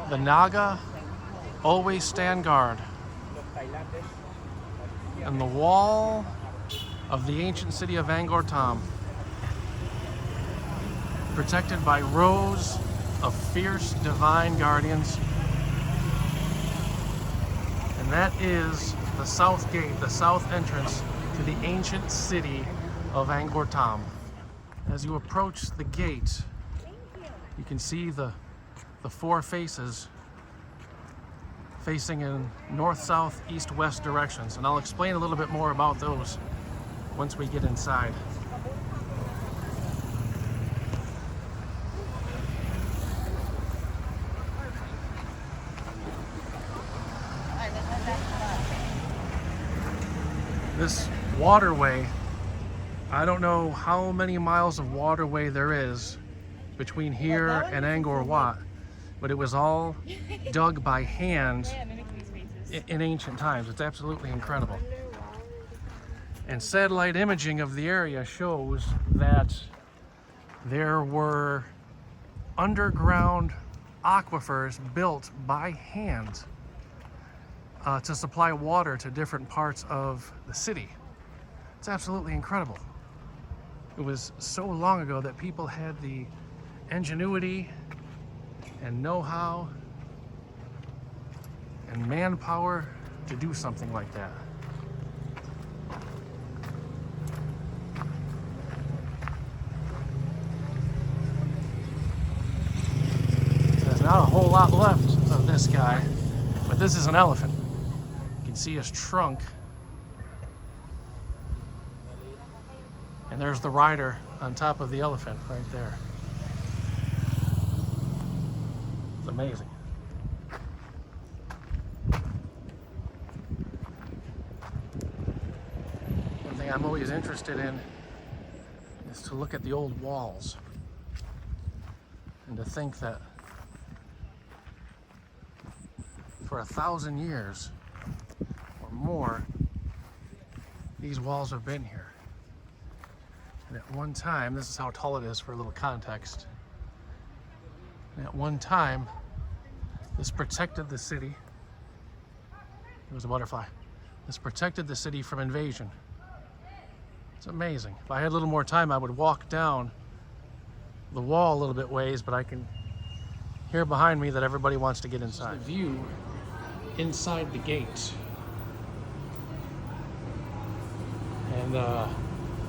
The Naga always stand guard. And the wall of the ancient city of Angkor Thom, protected by rows of fierce divine guardians. And that is the south gate, the south entrance to the ancient city of Angkor Thom. As you approach the gate, you can see the four faces facing in north, south, east, west directions. And I'll explain a little bit more about those once we get inside. This waterway, I don't know how many miles of waterway there is between here and Angkor Wat, but it was all dug by hand in ancient times. It's absolutely incredible. And satellite imaging of the area shows that there were underground aquifers built by hand to supply water to different parts of the city. It's absolutely incredible. It was so long ago that people had the ingenuity and know-how and manpower to do something like that. There's not a whole lot left of this guy, but this is an elephant. You can see his trunk. And there's the rider on top of the elephant right there. It's amazing. One thing I'm always interested in is to look at the old walls and to think that for 1,000 years or more, these walls have been here. And at one time, this is how tall it is for a little context. And at one time, this protected the city. It was a butterfly. This protected the city from invasion. It's amazing. If I had a little more time, I would walk down the wall a little bit ways, but I can hear behind me that everybody wants to get inside. The view inside the gate. And I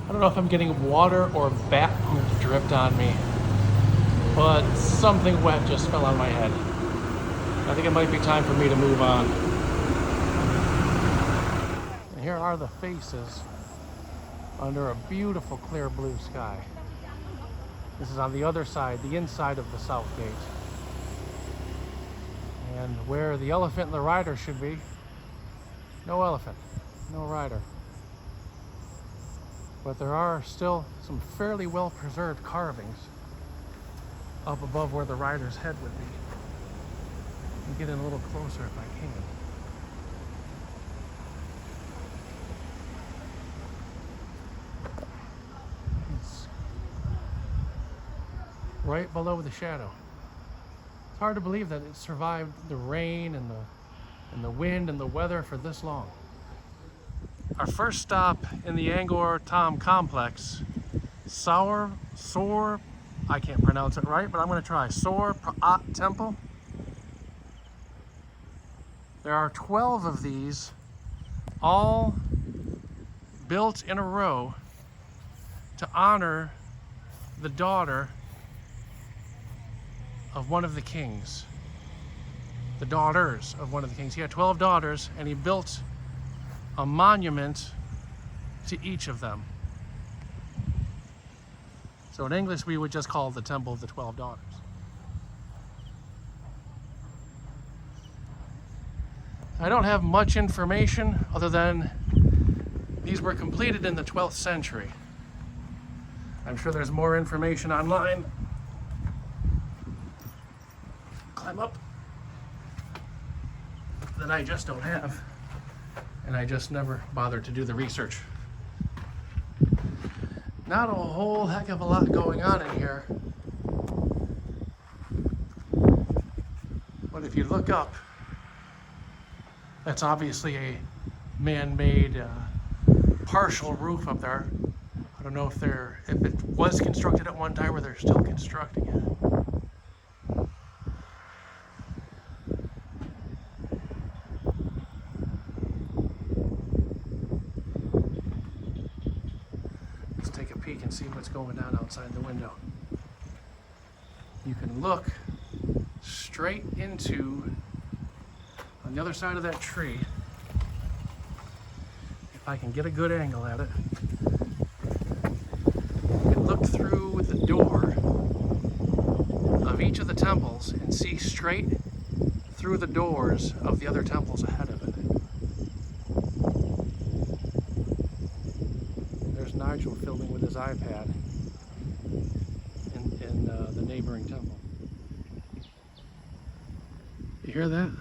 don't know if I'm getting water or bat poop dripped on me, but something wet just fell on my head. I think it might be time for me to move on. And here are the faces under a beautiful clear blue sky. This is on the other side, the inside of the south gate. And where the elephant and the rider should be, no elephant, no rider. But there are still some fairly well-preserved carvings up above where the rider's head would be. I'll get in a little closer if I can. It's right below the shadow. It's hard to believe that it survived the rain and the wind and the weather for this long. Our first stop in the Angkor Thom complex, I can't pronounce it right, but I'm going to try. Sor Praat Temple. There are 12 of these, all built in a row to honor the daughter of one of the kings. The daughters of one of the kings. He had 12 daughters, and he built a monument to each of them. So in English, we would just call it the Temple of the 12 Daughters. I don't have much information other than these were completed in the 12th century. I'm sure there's more information online. Climb up. That I just don't have. And I just never bothered to do the research. Not a whole heck of a lot going on in here. But if you look up, that's obviously a man-made partial roof up there. I don't know if it was constructed at one time or they're still constructing it. Let's take a peek and see what's going on outside the window. You can look straight into, on the other side of that tree, if I can get a good angle at it, you can look through the door of each of the temples and see straight through the doors of the other temples ahead of it. There's Nigel filming with his iPad in the neighboring temple. You hear that?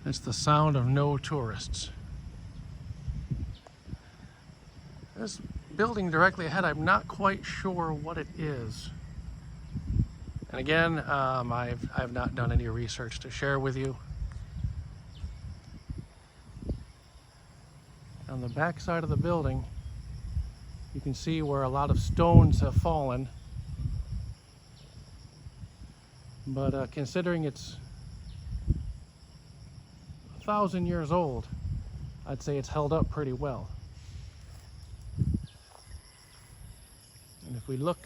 That's the sound of no tourists. This building directly ahead, I'm not quite sure what it is. And again, I've not done any research to share with you. On the back side of the building, you can see where a lot of stones have fallen. But considering it's 1,000 years old, I'd say it's held up pretty well. And if we look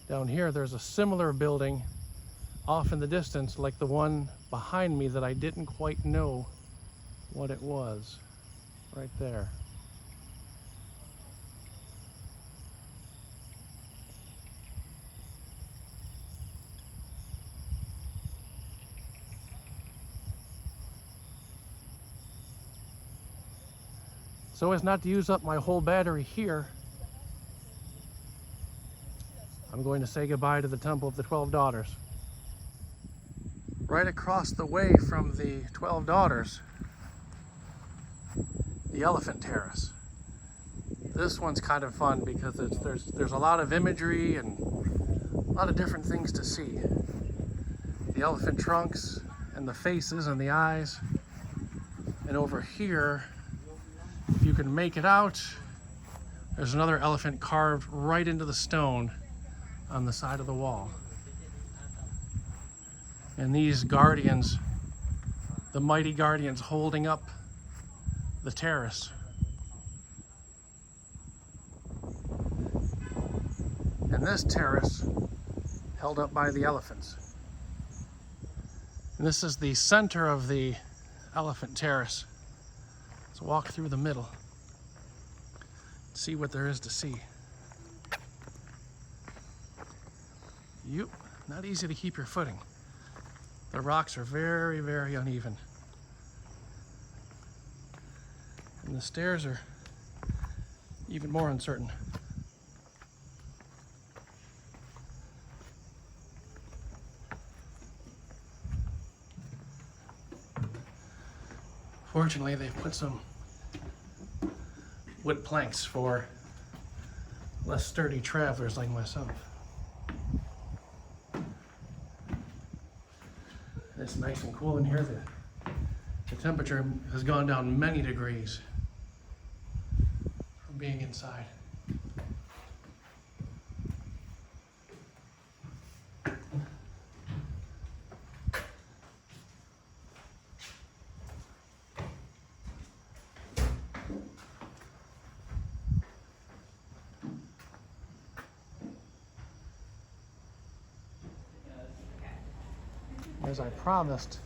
down here, there's a similar building off in the distance, like the one behind me, that I didn't quite know what it was. Right there. So as not to use up my whole battery here, I'm going to say goodbye to the Temple of the 12 Daughters. Right across the way from the 12 Daughters, the Elephant Terrace. This one's kind of fun because there's a lot of imagery and a lot of different things to see. The elephant trunks and the faces and the eyes. And over here, if you can make it out, there's another elephant carved right into the stone on the side of the wall. And these guardians, the mighty guardians holding up the terrace. And this terrace held up by the elephants. And this is the center of the elephant terrace. Let's walk through the middle, see what there is to see. Yep, not easy to keep your footing. The rocks are very, very uneven. And the stairs are even more uncertain. Fortunately, they've put some wood planks for less sturdy travelers like myself. It's nice and cool in here. The temperature has gone down many degrees from being inside. As I promised,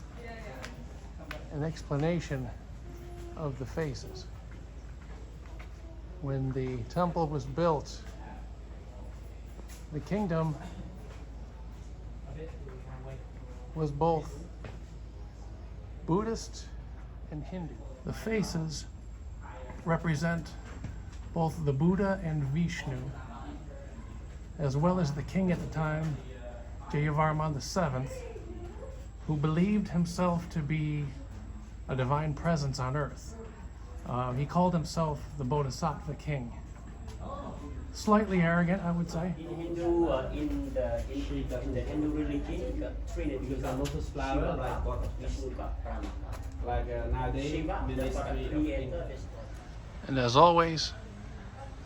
an explanation of the faces. When the temple was built, the kingdom was both Buddhist and Hindu. The faces represent both the Buddha and Vishnu, as well as the king at the time, Jayavarman VII, who believed himself to be a divine presence on earth. He called himself the Bodhisattva King. Slightly arrogant, I would say. In Hindu, in the Hindu religion, Trinity, Because the lotus flower, like God of Vishnu, peace. Brahma, Like nowadays, Shiva, the ministry of creator. peace. And as always,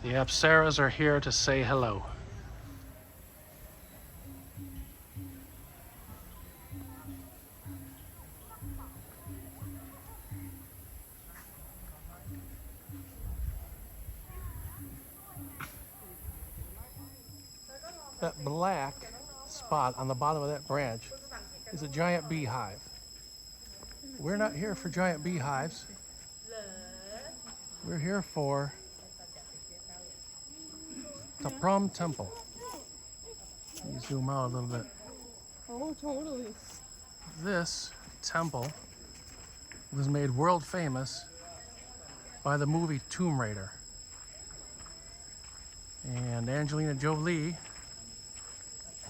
the Apsaras are here to say hello. That black spot on the bottom of that branch is a giant beehive. We're not here for giant beehives. We're here for the Thom Temple. Let me zoom out a little bit. Oh, totally. This temple was made world famous by the movie Tomb Raider. And Angelina Jolie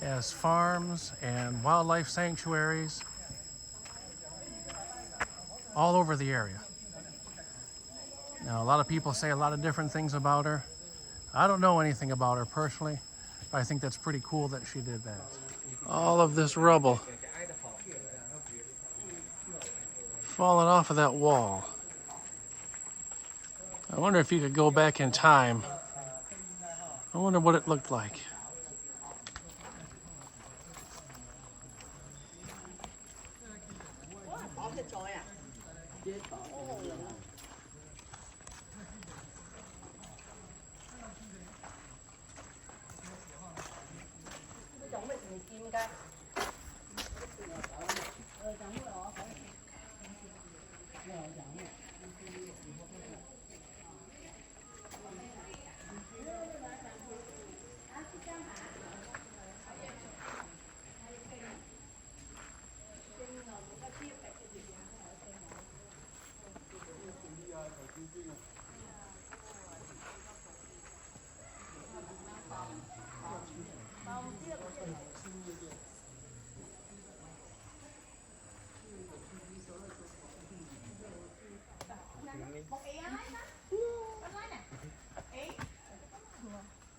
has farms and wildlife sanctuaries all over the area. Now, a lot of people say a lot of different things about her. I don't know anything about her personally, but I think that's pretty cool that she did that. All of this rubble falling off of that wall. I wonder if you could go back in time. I wonder what it looked like.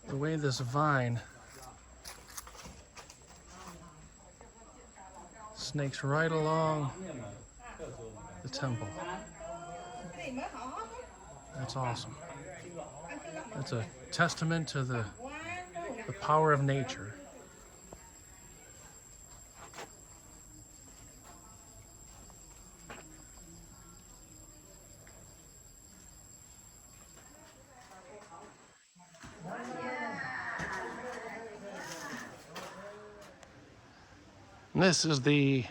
The way this vine snakes right along the temple. That's awesome. That's a testament to the power of nature. And this is the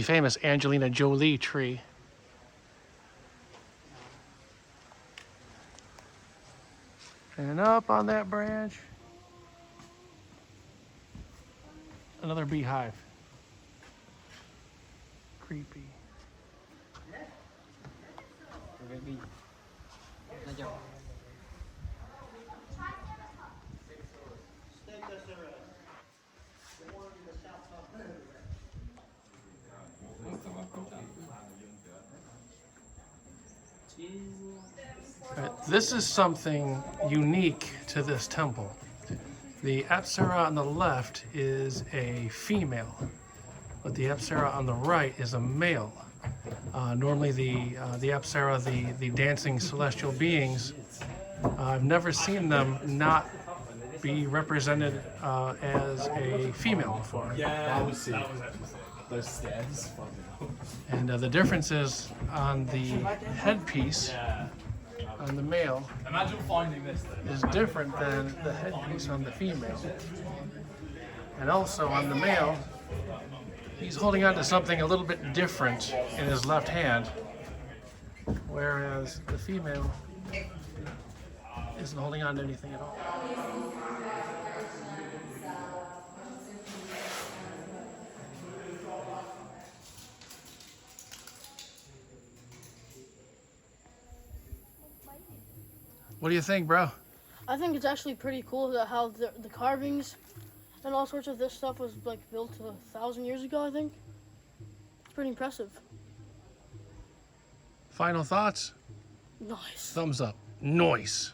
famous Angelina Jolie tree. And up on that branch, another beehive. Creepy. This is something unique to this temple. The Apsara on the left is a female, but the Apsara on the right is a male. Normally the Apsara, the dancing celestial beings, I've never seen them not be represented as a female before. Yeah, those stairs. And the difference is on the headpiece, on the male, Imagine finding this is different than the headpiece on the female. And also on the male, he's holding on to something a little bit different in his left hand, whereas the female isn't holding on to anything at all. What do you think, bro? I think it's actually pretty cool that how the carvings and all sorts of this stuff was like built 1,000 years ago, I think. It's pretty impressive. Final thoughts? Nice. Thumbs up. Nice.